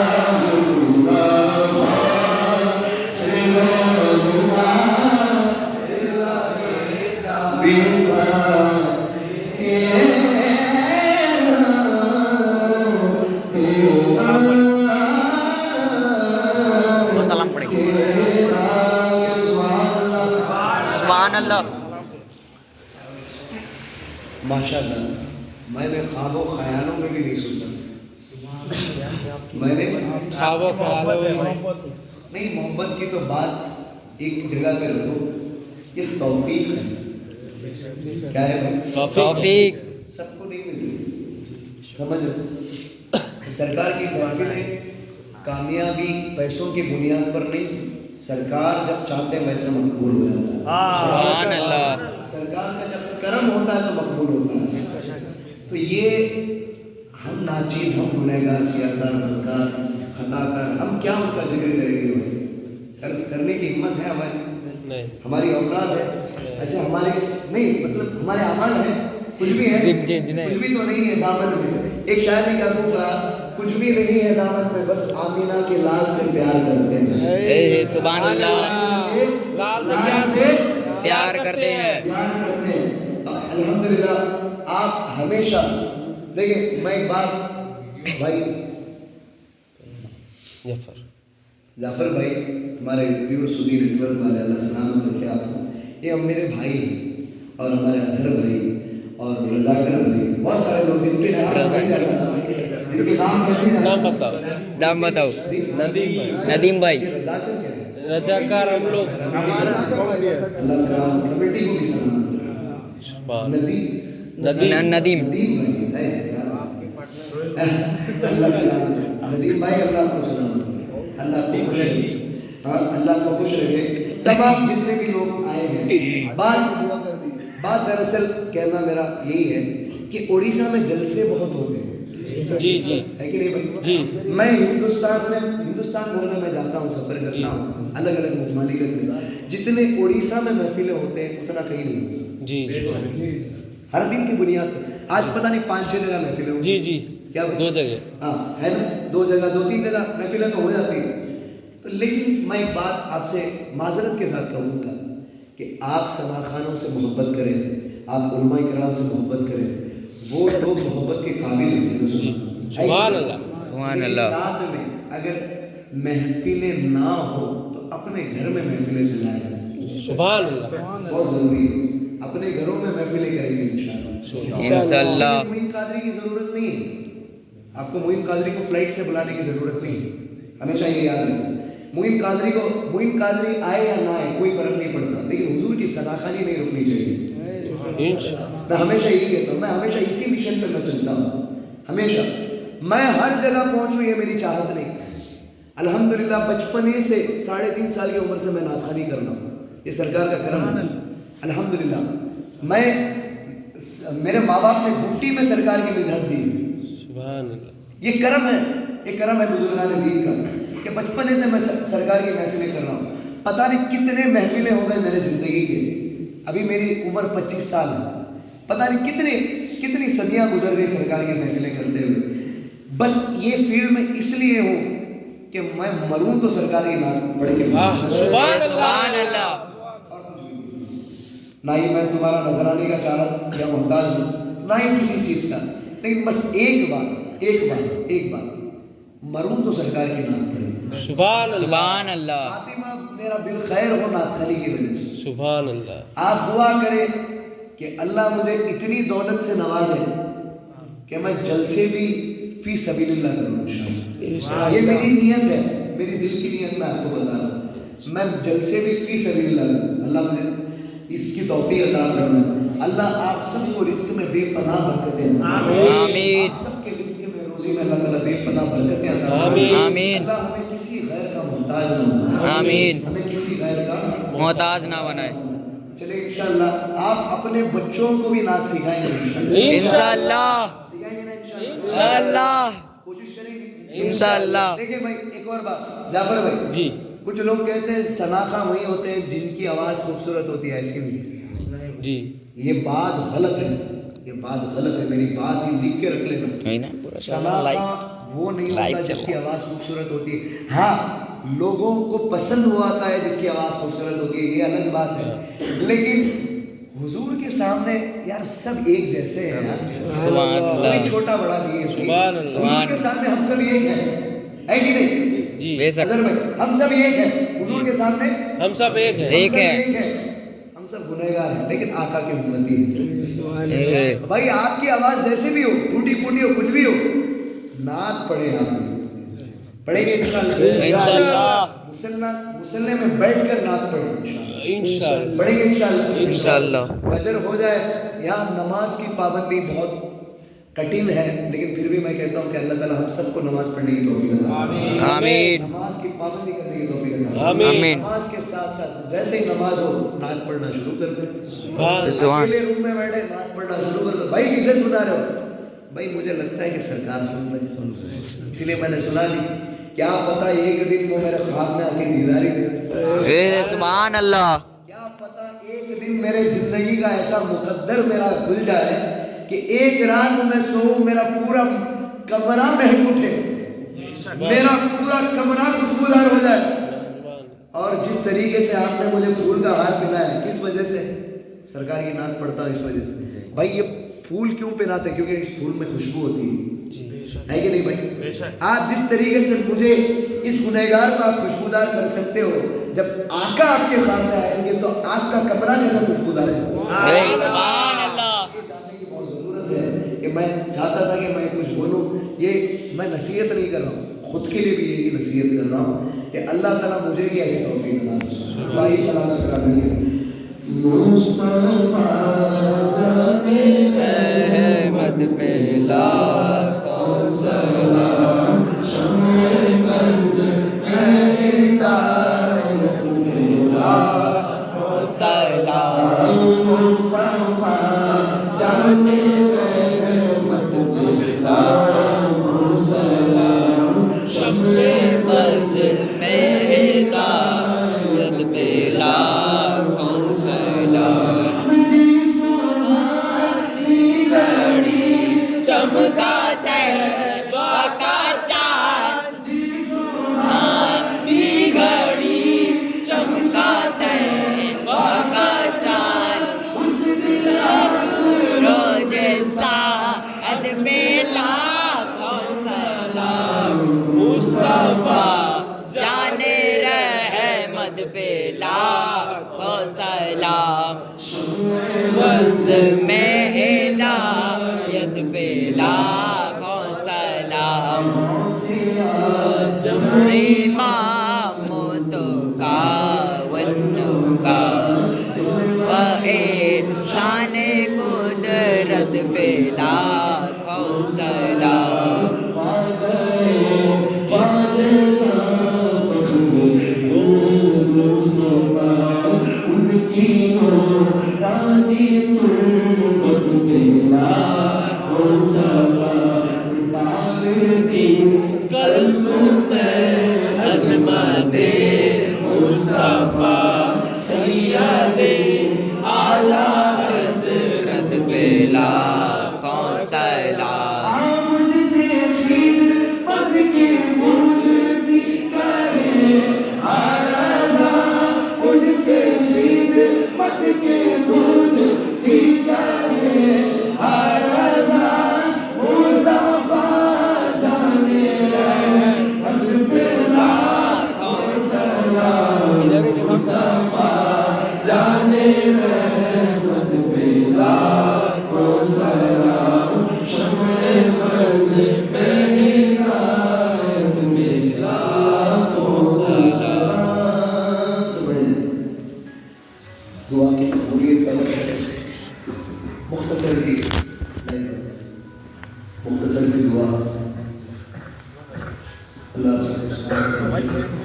ماشاءاللہ میں نے خواب و خیالوں میں بھی نہیں سنتا میں نے خواب و خیالوں میں نہیں محبت کی تو بات ایک جگہ پہ رکھو یہ توفیق ہے کیا ہے توفیق سب کو نہیں ملتی سمجھ سرکار کی محفلیں کامیابی پیسوں کی بنیاد پر نہیں سرکار جب چاہتے ہیں ویسا مقبول ہو جاتا ہے سبحان اللہ سرکار کا جب کرم ہوتا ہے تو مقبول ہوتا ہے تو یہ ہم ناچیز ہم گنہگار سیاہکار بدکار خطا کار ہم کیا ان کا ذکر کریں گے کرنے کی ہمت ہے ہماری اوقات ہے ایسے ہمارے نہیں مطلب ہمارے عمل ہے کچھ بھی ہے کچھ بھی تو نہیں ہے دامن میں ایک شاعر نے کیا کہا کچھ بھی نہیں ہے دامن میں بس آمینہ کے لال سے پیار کرتے ہیں سبحان اللہ لال سے پیار کرتے ہیں الحمدللہ آپ ہمیشہ دیکھیں میں ایک بات بھائی جعفر بھائی ہمارے پیور سنی نیٹ ورک والے اللہ سلامت رکھے آپ کو یہ ہم میرے بھائی اور ہمارے اظہر بھائی اور رضاکر بھائی بہت سارے لوگ جن کے نام بتاؤ ندیم بھائی رضاکر ہم لوگ اللہ سلامت کمیٹی کو بھی سلامت ندیم ندیم بھائی اللہ آپ کو سلامت اللہ کو خوش رکھے اللہ کو خوش رکھے تمام جتنے بھی لوگ آئے ہیں بات دراصل کہنا میرا یہی ہے کہ اڑیسہ میں جلسے بہت ہوتے ہیں جی جی ہے کہ نہیں بھائی جی میں ہندوستان بھر میں میں جاتا ہوں سفر کرتا ہوں الگ الگ ممالکت میں جتنے اڑیسہ میں محفلیں ہوتے ہیں اتنا کہیں نہیں جی ہر دن کی بنیاد پر آج پتہ نہیں 5-6 جگہ محفلیں ہوتی جی جی کیا 2 جگہ ہاں ہے نا 2 جگہ 2-3 جگہ محفلیں تو ہو جاتی ہیں تو لیکن میں ایک بات آپ سے معذرت کے ساتھ کہوں گا کہ آپ سماع خانوں سے محبت کریں آپ علماء کرام سے محبت کریں وہ لوگ محبت کے قابل ہیں سبحان اللہ سبحان اللہ ساتھ میں اگر محفلیں نہ ہو تو اپنے گھر میں محفلیں سجائیں سبحان اللہ بہت ضروری ہے اپنے گھروں میں محفلیں کریں گے انشاءاللہ معین قادری کی ضرورت نہیں ہے آپ کو معین قادری کو فلائٹ سے بلانے کی ضرورت نہیں ہے ہمیشہ یہ یاد رکھیں معین قادری آئے یا نہ آئے کوئی فرق نہیں پڑتا لیکن حضور کی صداخانی نہیں رکنی چاہیے میں ہمیشہ یہی کہتا ہوں میں ہمیشہ اسی مشن پہ میں چلتا ہوں ہمیشہ میں ہر جگہ پہنچوں یہ میری چاہت نہیں الحمدللہ بچپنے سے 3.5 سال کی عمر سے میں نعت خوانی کر رہا ہوں یہ سرکار کا کرم ہے الحمدللہ میں میرے ماں باپ نے گھٹی میں سرکار کی مدحت دی سبحان اللہ یہ کرم ہے بزرگان دین کا کہ بچپنے سے میں سرکار کی محفلیں کر رہا ہوں پتہ نہیں کتنے محفلیں ہو گئے میرے زندگی کے ابھی میری عمر 25 سال ہے پتہ نہیں کتنی صدیاں گزر گئی سرکار کی محفلیں کرتے ہوئے بس یہ فیلڈ میں اس لیے ہوں کہ میں مروں تو سرکار کی نعت پڑھ کے سبحان اللہ نہ ہی میں تمہارا نظرانے کا چاہت یا محتاج ہوں نہ ہی کسی چیز کا لیکن بس ایک بات مروں تو سرکار کی نعت پڑھے سبحان اللہ خاتمہ میرا بالخیر ہو نعت خوانی کی وجہ سے سبحان اللہ آپ دعا کریں کہ اللہ مجھے اتنی دولت سے نوازے کہ میں جلسے بھی فی سبیل اللہ کروں انشاءاللہ یہ میری نیت ہے میری دل کی نیت میں آپ کو بتا رہا ہوں میں جلسے بھی فی سبیل اللہ کروں اللہ مجھے اس کی توفیق عطا فرمائے اللہ آپ سب کو رزق میں بے پناہ برکتیں آمین آپ سب کے رزق میں روزی روزی میں اللہ تعالیٰ بے پناہ برکتیں عطا فرمائے. آمین. اللہ ہمیں کسی غیر کا محتاج نہ بنائے. آمین. ہمیں کسی غیر کا محتاج نہ بنائے. چلے انشاءاللہ آپ اپنے بچوں کو بھی نعت سکھائیں گے. انشاءاللہ. سکھائیں گے نا انشاءاللہ. اللہ. کوشش کریں گے انشاءاللہ. دیکھیں بھائی ایک اور بات جعفر بھائی جی. کچھ لوگ کہتے ہیں شناخہ وہی ہوتے ہیں جن کی آواز خوبصورت ہوتی ہے. اس کی نہیں. جی. یہ بات غلط ہے. یہ بات غلط ہے. میری بات ہی لکھ کے رکھ لینا. شناخہ وہ نہیں ہوتا جس کی آواز خوبصورت ہوتی ہے. ہاں لوگوں کو پسند وہ آتا ہے جس کی آواز خوبصورت ہوتی ہے, یہ الگ بات ہے. لیکن حضور کے سامنے یار سب ایک جیسے ہیں یار. سبحان اللہ. کوئی چھوٹا بڑا نہیں ہے. سبحان اللہ. حضور کے سامنے ہم سب ایک ہیں, ہے کہ نہیں؟ جی بے شک. اظہر بھائی ہم سب ایک ہیں حضور کے سامنے. ہم سب ایک ہیں. ہم ایک سب ہے. ایک ہیں. ہم سب گنہگار ہیں لیکن آقا کی امتی ہیں. بھائی آپ کی آواز جیسے بھی ہو, ٹوٹی پھوٹی ہو, کچھ بھی ہو, نعت پڑھیں. آپ پڑھیں گے انشاءاللہ. مسلح میں بیٹھ کر نعت پڑھیں انشاءاللہ. پڑھیں گے انشاءاللہ. فجر ہو جائے. یہاں نماز کی پابندی بہت کٹھن ہے لیکن پھر بھی میں کہتا ہوں کہ اللہ تعالیٰ ہم سب کو نماز پڑھنے کی توفیق عطا فرمائے. آمین. نماز کی پابندی کرنے کی توفیق عطا فرمائے. آمین. نماز کے ساتھ ساتھ جیسے ہی نماز ہو نعت پڑھنا شروع کر دیں. سبحان. اکیلے روم میں بیٹھے نعت پڑھنا شروع کر دو. بھائی کسے سنا رہے ہو؟ بھائی مجھے لگتا ہے کہ سرکار سن رہے ہیں اس لیے میں نے سنا دی. کیا پتا ایک دن وہ میرے خواب میں آ کے دیداری دے. سبحان اللہ. کیا پتا ایک دن میرے زندگی کا ایسا مقدر میرا کھل جائے کہ ایک رات میں سوؤں میرا پورا کمرہ مہک اٹھے, میرا پورا کمرہ خوشبودار ہو جائے. اور جس طریقے سے آپ نے مجھے پھول کا ہار پہنایا ہے کس وجہ سے؟ سرکار کی نعت پڑھتا ہوں اس وجہ سے. بھائی یہ پھول کیوں پہناتے ہیں؟ کیونکہ اس پھول میں خوشبو ہوتی ہے کہ نہیں بھائی؟ آپ جس طریقے سے مجھے اس گنہگار کو آپ خوشبودار کر سکتے ہو, جب آقا آپ کے سامنے آئیں گے تو آپ کا کمرہ کیسا خوشبودار ہے. سبحان اللہ. کہ میں چاہتا تھا کہ میں کچھ بولوں. یہ میں نصیحت نہیں کر رہا ہوں, خود کے لیے بھی یہی نصیحت کر رہا ہوں کہ اللہ تعالیٰ مجھے بھی ایسی توفیق عطا فرمائے. بھائی سلام السلام. مصطفیٰ جانے احمد پہ لاکھوں سلام. شمع بز ہدایت پہ لاکھوں سلام. مصطفیٰ جانے احمد پہ لاکھوں سلام. شمع بز میں ہدایت پہ لاکھوں سلام. چمکاتا ہے کا چاند سونی گھڑی, چمکاتا ہے کا چاند اس دل روز ساعت پہ لاکھوں سلام. مصطفیٰ جانے رحمت پہ لاکھوں سلام. وز میں ہدایت پہ لاکھوں سلام. امام تو کا ونو کا و احسان قدرت پہ لاکھوں سلام. قلب میں عظمت مصطفیٰ سید اعلیٰ حضرت پہ لاکھوں سلام. آمد سے خدمت کے بود سکھائے آرزا, ان سے خدمت کے بود سکھائے آرزا. مصطفیٰ جانے رحمت پہ لاکھوں سلام. مصطفیٰ جانے رحمت پہ لاکھوں سلام. شمع بز میں ہدایت پہ لاکھوں سلام. دعا کی قبولیت کا مختصر سی دعا اللہ حافظ.